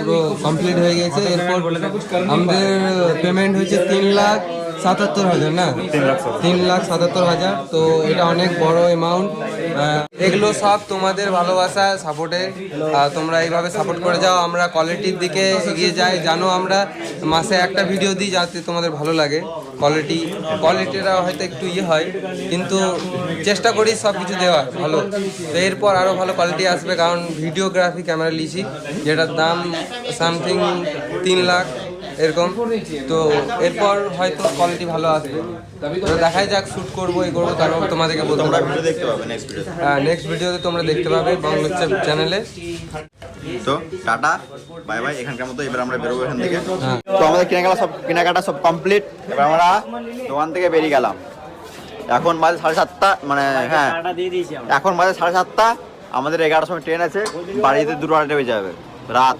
পুরো কমপ্লিট হয়ে গেছে। এরপর আমাদের পেমেন্ট হয়েছে 3,77,000 না, 3,77,000। তো এটা অনেক বড় অ্যামাউন্ট। এগুলো সব তোমাদের ভালোবাসা সাপোর্টে, তোমরা এইভাবে সাপোর্ট করে যাও, আমরা কোয়ালিটির দিকে এগিয়ে যাই। জানো আমরা মাসে একটা ভিডিও দিই যাতে তোমাদের ভালো লাগে। কোয়ালিটিটা হয়তো একটু হয়, কিন্তু চেষ্টা করি সব কিছু দেওয়ার ভালো। তো এরপর আরও ভালো কোয়ালিটি আসবে, কারণ ভিডিওগ্রাফি ক্যামেরা লিছি, যেটার দাম সামথিং 3 লাখ এরকম। তো এরপর হয়তো কোয়ালিটি ভালো আসবে। তো দেখাই যাক, শ্যুট করবো এই করবো, তারপর তোমাদেরকে বলতে পারবো। হ্যাঁ, নেক্সট ভিডিওতে তোমরা দেখতে পাবে বাংলা চ্যানেলে। তো টাটা বাই বাই, এখানকার মতো এবার আমরা বেরোবো এখান থেকে। তো আমাদের কেনাকাটা সব কমপ্লিট। এবার আমরা দোকান থেকে বেরিয়ে গেলাম। এখন বাজে 7:30, মানে হ্যাঁ এখন বাজে 7:30। আমাদের 11টার সময় ট্রেন আছে, বাড়িতে 2টা বেজে যাবে রাত।